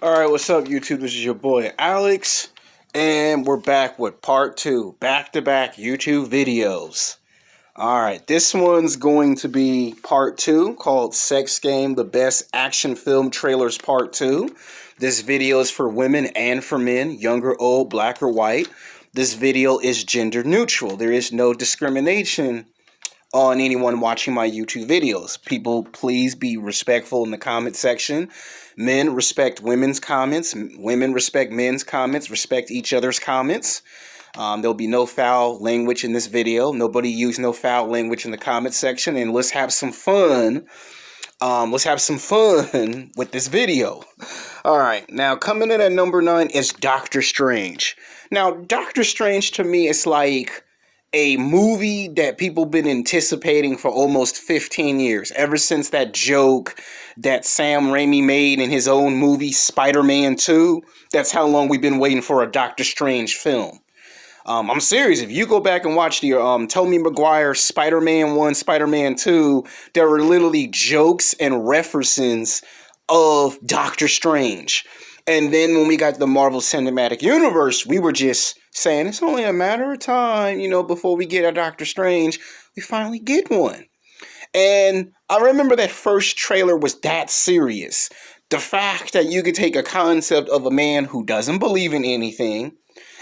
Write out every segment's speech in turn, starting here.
Alright, what's up, YouTube? This is your boy Alex, and we're back with part two back to back YouTube videos. Alright, this one's going to be part two called Sex Game The Best Action Film Trailers Part 2. This video is for women and for men, young or old, black or white. This video is gender neutral. There is no discrimination on anyone watching my YouTube videos. People, please be respectful in the comment section. Men respect women's comments. Women respect men's comments. Respect each other's comments. There'll be no foul language in this video. Nobody use no foul language in the comment section. And let's have some fun. Let's have some fun with this video. Alright, now coming in at number 9 is Doctor Strange. Now, Doctor Strange to me is like a movie that people been anticipating for almost 15 years. Ever since that joke that Sam Raimi made in his own movie, Spider-Man 2. That's how long we've been waiting for a Doctor Strange film. I'm serious. If you go back and watch the Tobey Maguire Spider-Man 1, Spider-Man 2, there were literally jokes and references of Doctor Strange. And then when we got the Marvel Cinematic Universe, we were just saying it's only a matter of time, before we get a Doctor Strange. We finally get one. And I remember that first trailer was that serious. The fact that you could take a concept of a man who doesn't believe in anything,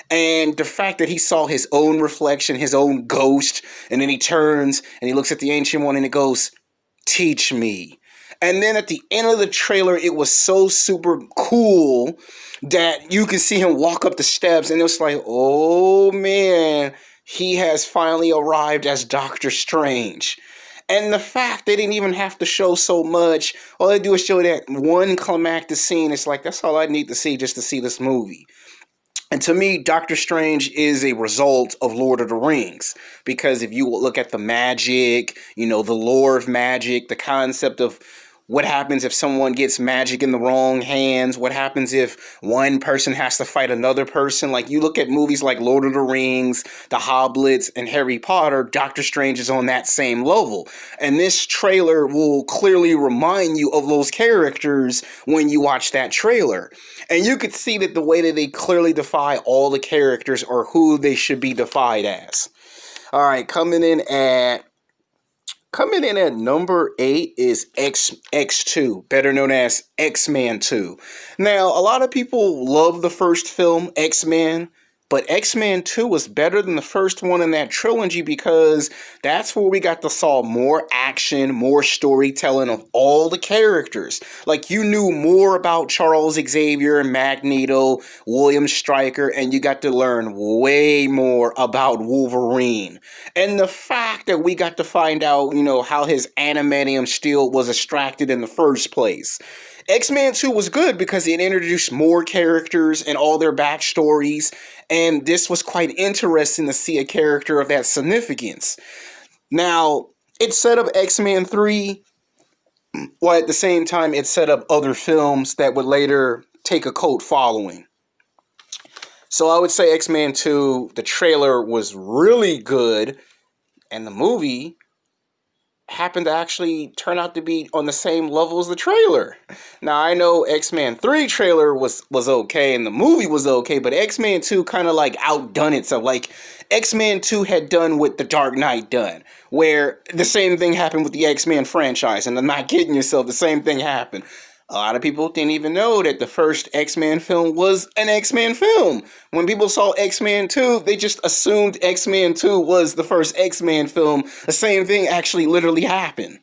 and the fact that he saw his own reflection, his own ghost, and then he turns and he looks at the Ancient One and it goes, "Teach me." And then at the end of the trailer, it was so super cool that you could see him walk up the steps, and it was like, oh man, he has finally arrived as Doctor Strange. And the fact they didn't even have to show so much, all they do is show that one climactic scene. It's like, that's all I need to see just to see this movie. And to me, Doctor Strange is a result of Lord of the Rings. Because if you look at the magic, the lore of magic, the concept of what happens if someone gets magic in the wrong hands? What happens if one person has to fight another person? Like, you look at movies like Lord of the Rings, The Hobbits, and Harry Potter, Doctor Strange is on that same level. And this trailer will clearly remind you of those characters when you watch that trailer. And you could see that the way that they clearly defy all the characters or who they should be defied as. Alright, coming in at number 8 is X2, better known as X-Men 2. Now, a lot of people love the first film, X-Men, but X-Men 2 was better than the first one in that trilogy because that's where we got to saw more action, more storytelling of all the characters. Like, you knew more about Charles Xavier, Magneto, William Stryker, and you got to learn way more about Wolverine. And the fact that we got to find out, how his adamantium steel was extracted in the first place. X-Men 2 was good because it introduced more characters and all their backstories, and this was quite interesting to see a character of that significance. Now, it set up X-Men 3, while at the same time it set up other films that would later take a cult following. So I would say X-Men 2, the trailer was really good, and the movie happened to actually turn out to be on the same level as the trailer. Now, I know X-Men 3 trailer was okay and the movie was okay, but X-Men 2 kind of like outdone itself. Like, X-Men 2 had done what The Dark Knight done, where the same thing happened with the X-Men franchise, and I'm not kidding yourself, the same thing happened. A lot of people didn't even know that the first X-Men film was an X-Men film. When people saw X-Men 2, they just assumed X-Men 2 was the first X-Men film. The same thing actually literally happened.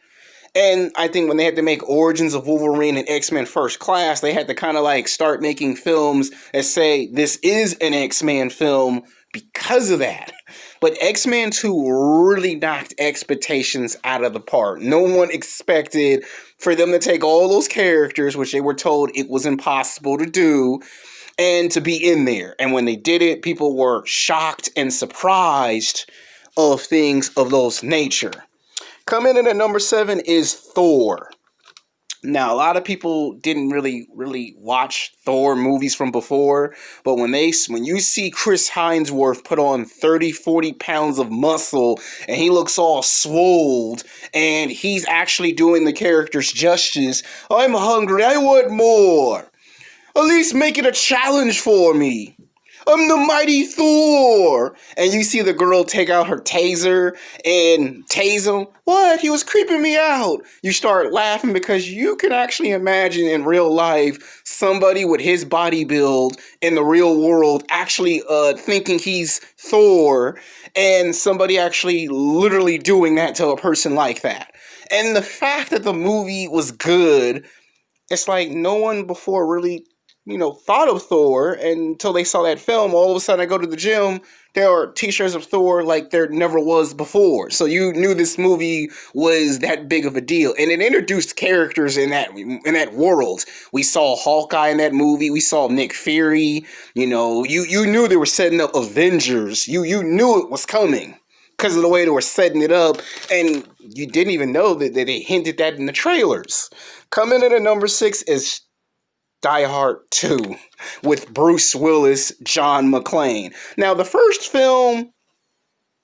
And I think when they had to make Origins of Wolverine and X-Men First Class, they had to kind of like start making films that say this is an X-Men film because of that. But X-Men 2 really knocked expectations out of the park. No one expected for them to take all those characters, which they were told it was impossible to do, and to be in there. And when they did it, people were shocked and surprised of things of those nature. Coming in at number 7 is Thor. Now, a lot of people didn't really watch Thor movies from before, but when you see Chris Hemsworth put on 30, 40 pounds of muscle, and he looks all swole, and he's actually doing the character's justice, I'm hungry, I want more. At least make it a challenge for me. I'm the mighty Thor. And you see the girl take out her taser and tase him. What? He was creeping me out. You start laughing because you can actually imagine in real life somebody with his body build in the real world actually thinking he's Thor, and somebody actually literally doing that to a person like that. And the fact that the movie was good, it's like no one before really, thought of Thor until they saw that film. All of a sudden, I go to the gym, there are t-shirts of Thor like there never was before. So you knew this movie was that big of a deal, and it introduced characters in that world. We saw Hawkeye in that movie. We saw Nick Fury. You knew they were setting up Avengers. You knew it was coming because of the way they were setting it up, and you didn't even know that they hinted that in the trailers. Coming in at number 6 is Die Hard 2 with Bruce Willis, John McClane. Now, the first film,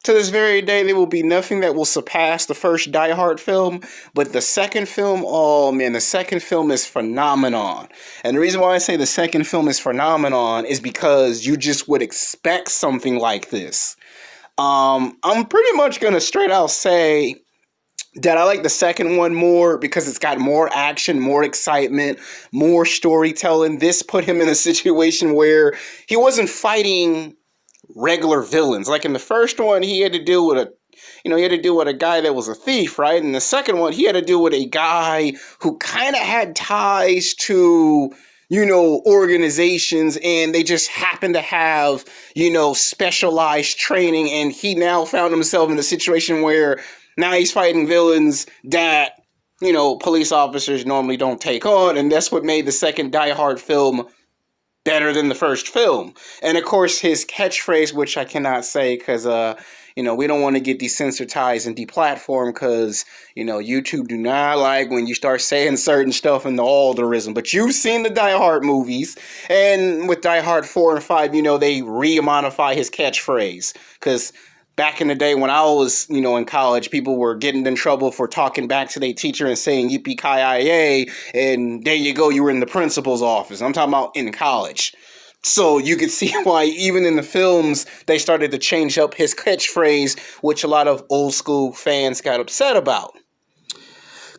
to this very day, there will be nothing that will surpass the first Die Hard film, but the second film, oh man, the second film is phenomenon. And the reason why I say the second film is phenomenon is because you just would expect something like this. I'm pretty much going to straight out say that I like the second one more because it's got more action, more excitement, more storytelling. This put him in a situation where he wasn't fighting regular villains. Like in the first one, he had to deal with a guy that was a thief, right? And the second one, he had to deal with a guy who kind of had ties to, organizations, and they just happened to have, specialized training, and he now found himself in a situation where now he's fighting villains that, police officers normally don't take on, and that's what made the second Die Hard film better than the first film. And of course, his catchphrase, which I cannot say because, we don't want to get desensitized and deplatformed because, YouTube do not like when you start saying certain stuff in the algorithm. But you've seen the Die Hard movies, and with Die Hard 4 and 5, they re-modify his catchphrase because back in the day when I was, in college, people were getting in trouble for talking back to their teacher and saying yippee-ki-yay, and there you go, you were in the principal's office. I'm talking about in college. So you could see why even in the films, they started to change up his catchphrase, which a lot of old school fans got upset about.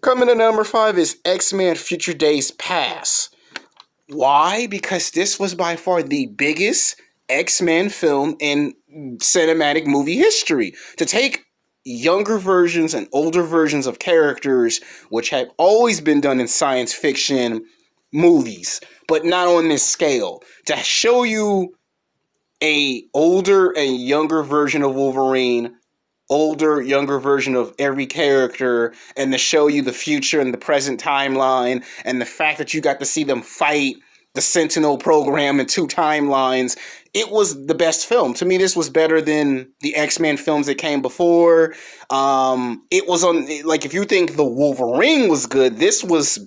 Coming to number 5 is X-Men Future Days Past. Why? Because this was by far the biggest X-Men film in cinematic movie history. To take younger versions and older versions of characters, which have always been done in science fiction movies, but not on this scale. To show you a older and younger version of Wolverine, older, younger version of every character, and to show you the future and the present timeline, and the fact that you got to see them fight the Sentinel program in 2 timelines. It was the best film. To me, this was better than the X-Men films that came before. It was on, like, if you think the Wolverine was good, this was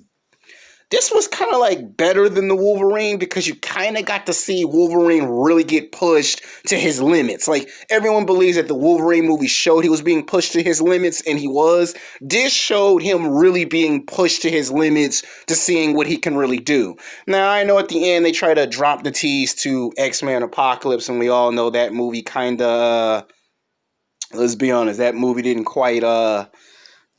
kind of like better than the Wolverine because you kind of got to see Wolverine really get pushed to his limits. Like, everyone believes that the Wolverine movie showed he was being pushed to his limits, and he was. This showed him really being pushed to his limits to seeing what he can really do. Now, I know at the end they try to drop the tease to X-Men Apocalypse, and we all know that movie kind of, let's be honest, that movie didn't quite,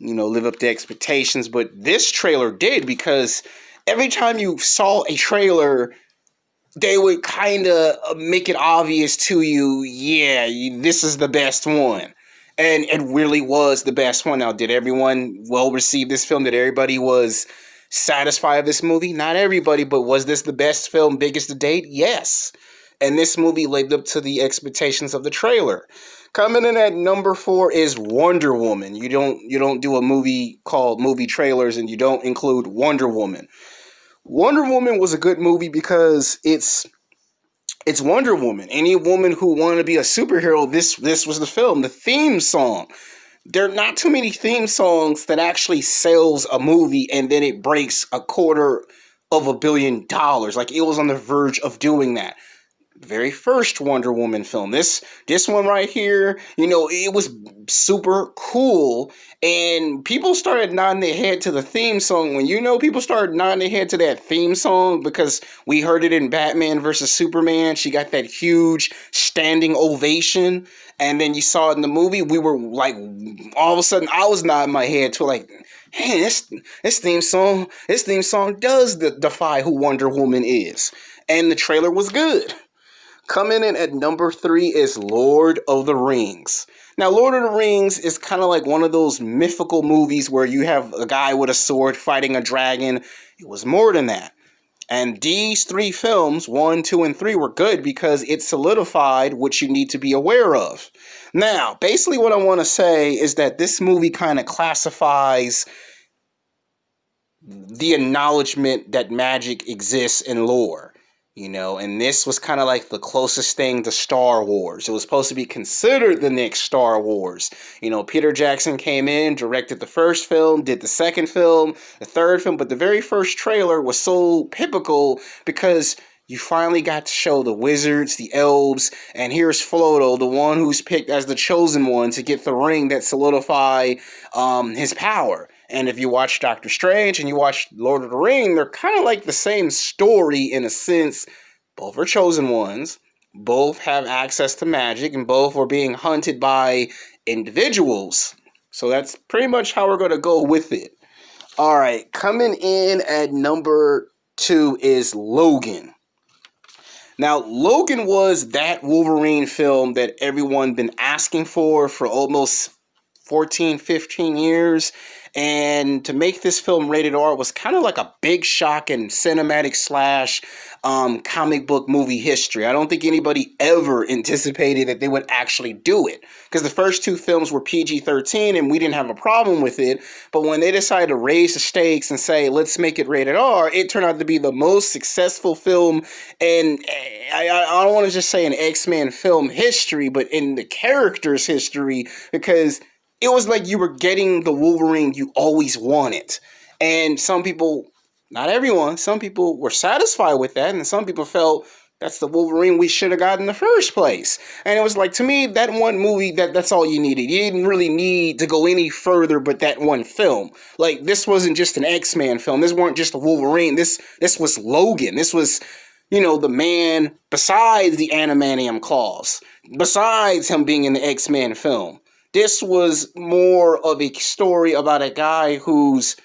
live up to expectations, but this trailer did, because every time you saw a trailer, they would kind of make it obvious to you, yeah, this is the best one. And it really was the best one. Now, did everyone well receive this film? Did everybody was satisfied with this movie? Not everybody, but was this the best film, biggest to date? Yes. And this movie lived up to the expectations of the trailer. Coming in at number 4 is Wonder Woman. You don't do a movie called movie trailers and you don't include Wonder Woman. Wonder Woman was a good movie because it's Wonder Woman. Any woman who wanted to be a superhero, this was the film. The theme song. There are not too many theme songs that actually sells a movie and then it breaks $250 million. Like, it was on the verge of doing that. very first Wonder Woman film. This one right here, it was super cool, and people started nodding their head to the theme song. When people started nodding their head to that theme song because we heard it in Batman versus Superman, she got that huge standing ovation, and then you saw it in the movie. We were like, all of a sudden, I was nodding my head to like, hey, this theme song does defy who Wonder Woman is, and the trailer was good. Coming in at number 3 is Lord of the Rings. Now, Lord of the Rings is kind of like one of those mythical movies where you have a guy with a sword fighting a dragon. It was more than that. And these 3 films, 1, 2, and 3, were good because it solidified what you need to be aware of. Now, basically what I want to say is that this movie kind of classifies the acknowledgement that magic exists in lore. And this was kind of like the closest thing to Star Wars. It was supposed to be considered the next Star Wars. Peter Jackson came in, directed the first film, did the second film, the third film, but the very first trailer was so pivotal because you finally got to show the wizards, the elves, and here's Frodo, the one who's picked as the chosen one to get the ring that solidify his power. And if you watch Doctor Strange and you watch Lord of the Rings, they're kind of like the same story in a sense. Both are chosen ones, both have access to magic, and both are being hunted by individuals. So that's pretty much how we're going to go with it. All right, coming in at number 2 is Logan. Now, Logan was that Wolverine film that everyone been asking for almost 14, 15 years. And to make this film rated R was kind of like a big shock in cinematic / comic book movie history. I don't think anybody ever anticipated that they would actually do it. Because the first 2 films were PG-13 and we didn't have a problem with it. But when they decided to raise the stakes and say, let's make it rated R, it turned out to be the most successful film. And I don't want to just say in X-Men film history, but in the character's history, because it was like you were getting the Wolverine you always wanted. And some people, not everyone, some people were satisfied with that, and some people felt that's the Wolverine we should have got in the first place. And it was like, to me, that one movie, that's all you needed. You didn't really need to go any further but that one film. Like, this wasn't just an X-Men film. This weren't just a Wolverine. This was Logan. This was, the man besides the adamantium claws, besides him being in the X-Men film. This was more of a story about a guy who's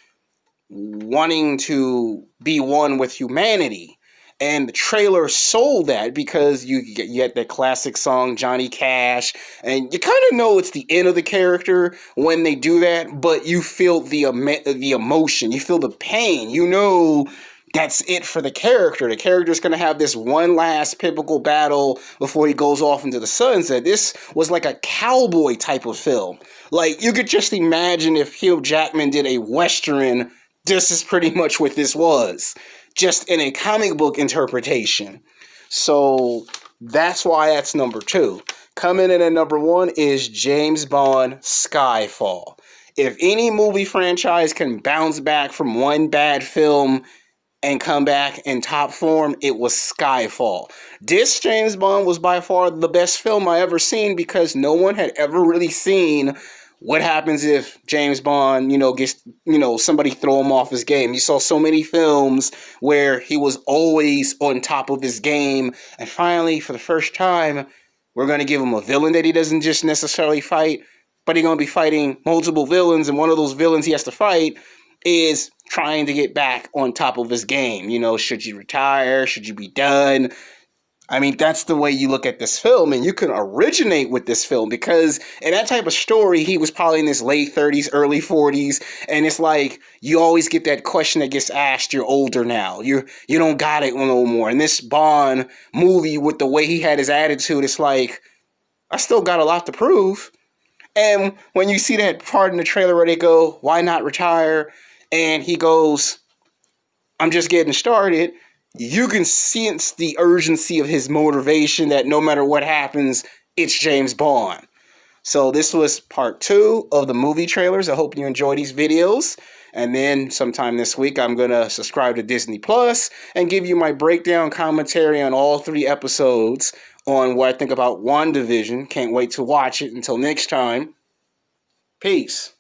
wanting to be one with humanity. And the trailer sold that because you get that classic song, Johnny Cash, and you kind of know it's the end of the character when they do that, but you feel the emotion, you feel the pain, that's it for the character. The character's going to have this one last pivotal battle before he goes off into the sunset. This was like a cowboy type of film. Like, you could just imagine if Hugh Jackman did a Western, this is pretty much what this was. Just in a comic book interpretation. So, that's why that's number 2. Coming in at number 1 is James Bond Skyfall. If any movie franchise can bounce back from one bad film and come back in top form, it was Skyfall. This James Bond was by far the best film I ever seen because no one had ever really seen what happens if James Bond, gets, somebody throw him off his game. You saw so many films where he was always on top of his game, and finally, for the first time, we're going to give him a villain that he doesn't just necessarily fight, but he's going to be fighting multiple villains, and one of those villains he has to fight is trying to get back on top of his game. Should you retire? Should you be done? I mean, that's the way you look at this film, and you can originate with this film because in that type of story, he was probably in his late 30s, early 40s, and it's like you always get that question that gets asked, you're older now, you don't got it no more. And this Bond movie, with the way he had his attitude, it's like, I still got a lot to prove. And when you see that part in the trailer where they go, why not retire? And he goes, I'm just getting started. You can sense the urgency of his motivation that no matter what happens, it's James Bond. So this was part 2 of the movie trailers. I hope you enjoy these videos. And then sometime this week, I'm going to subscribe to Disney Plus and give you my breakdown commentary on all 3 episodes on what I think about WandaVision. Can't wait to watch it. Until next time, peace.